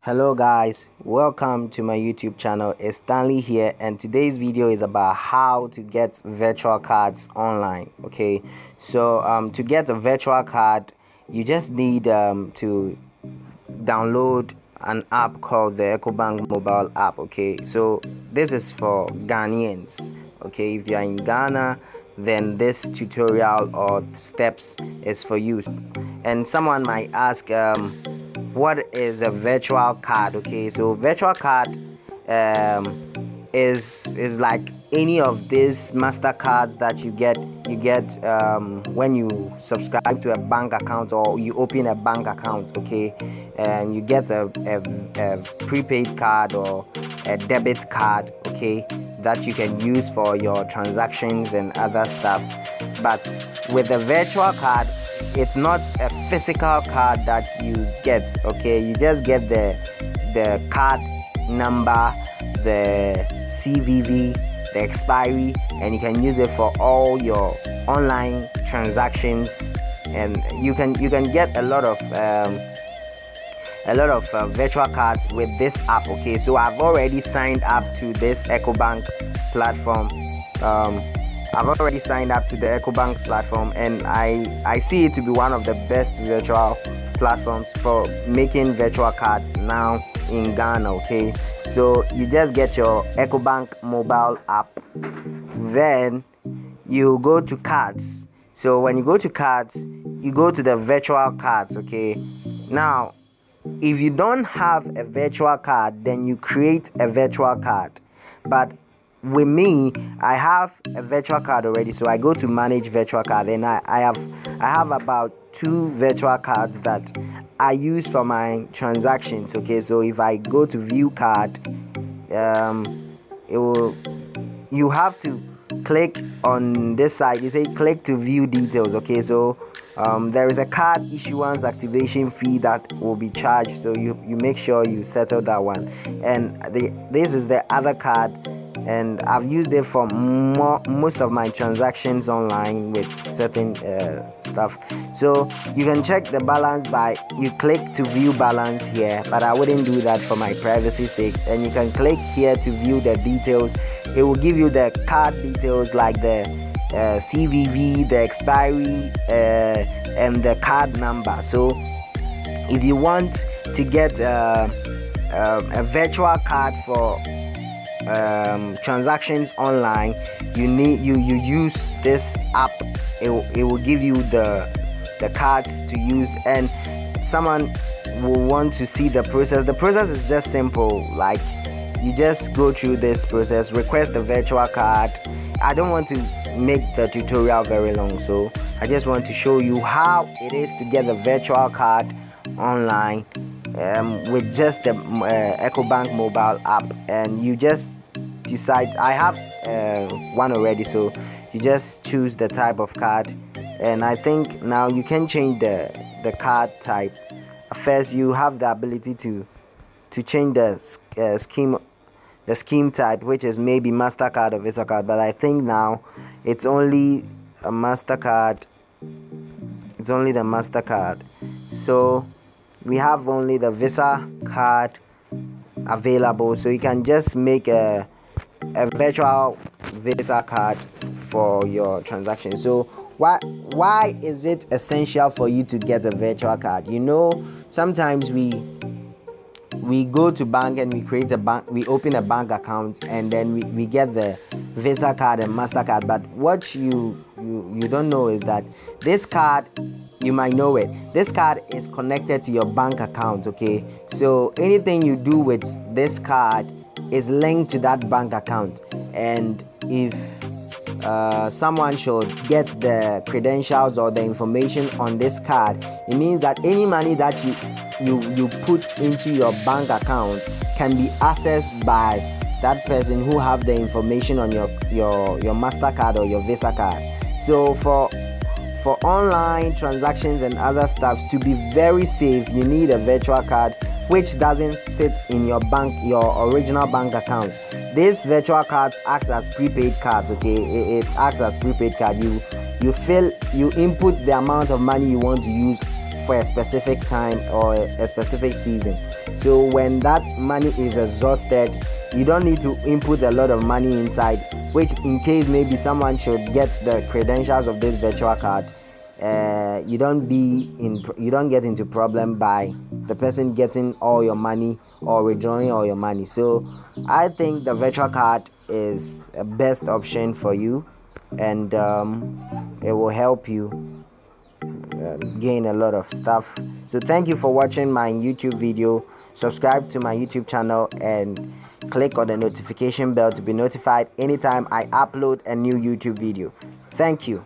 Hello guys, welcome to my YouTube channel. It's Stanley here, and today's video is about how to get virtual cards online. Okay, so to get a virtual card, you just need to download an app called the EcoBank mobile app. Okay, so this is for Ghanaians. Okay, if you are in Ghana, then this tutorial or steps is for you. And someone might ask, what is a virtual card? Okay, so virtual card is like any of these MasterCards that you get when you subscribe to a bank account or you open a bank account. Okay, and you get a prepaid card or a debit card, okay, that you can use for your transactions and other stuffs. But with the virtual card, it's not a physical card that you get. Okay, you just get the card number, the CVV, the expiry, and you can use it for all your online transactions. And you can get a lot of virtual cards with this app. Okay, so I've already signed up to this EcoBank platform. I've already signed up to the EcoBank platform, and I see it to be one of the best virtual platforms for making virtual cards now in Ghana. Okay, so you just get your EcoBank mobile app, then you go to cards. So when you go to cards, you go to the virtual cards. Okay, now if you don't have a virtual card, then you create a virtual card. But with me, I have a virtual card already, so I go to manage virtual card, and I have about 2 virtual cards that I use for my transactions. Okay, so if I go to view card, you have to click on this side. You say click to view details. Okay, so there is a card issuance activation fee that will be charged, so you make sure you settle that one. And this is the other card, and I've used it for most of my transactions online with certain stuff. So you can check the balance by you click to view balance here, but I wouldn't do that for my privacy sake. And you can click here to view the details. It will give you the card details like the CVV, the expiry, and the card number. So if you want to get a virtual card for transactions online, you use this app. It will give you the cards to use, and someone will want to see the process. The process is just simple. Like, you just go through this process, request the virtual card. I don't want to make the tutorial very long, so I just want to show you how it is to get the virtual card online with just the EcoBank mobile app. And you just decide. I have one already, so you just choose the type of card, and I think now you can change the card type. First, you have the ability to change the scheme type, which is maybe MasterCard or Visa card, but I think now it's only a MasterCard. It's only the MasterCard. So we have only the Visa card available, so you can just make a virtual Visa card for your transaction. So why is it essential for you to get a virtual card? Sometimes we go to bank and we open a bank account, and then we get the Visa card and MasterCard. But what you don't know is that this card, you might know it, this card is connected to your bank account. Okay, so anything you do with this card is linked to that bank account. And if someone should get the credentials or the information on this card, it means that any money that you put into your bank account can be accessed by that person who have the information on your MasterCard or your Visa card. So for online transactions and other stuff, to be very safe, you need a virtual card which doesn't sit in your original bank account. These virtual cards act as prepaid cards. Okay, it acts as prepaid card. You input the amount of money you want to use for a specific time or a specific season. So when that money is exhausted, you don't need to input a lot of money inside, which in case maybe someone should get the credentials of this virtual card, you don't get into problem by the person getting all your money or withdrawing all your money. So I think the virtual card is a best option for you, and it will help you gain a lot of stuff. So thank you for watching my YouTube video. Subscribe to my YouTube channel and click on the notification bell to be notified anytime I upload a new YouTube video. Thank you.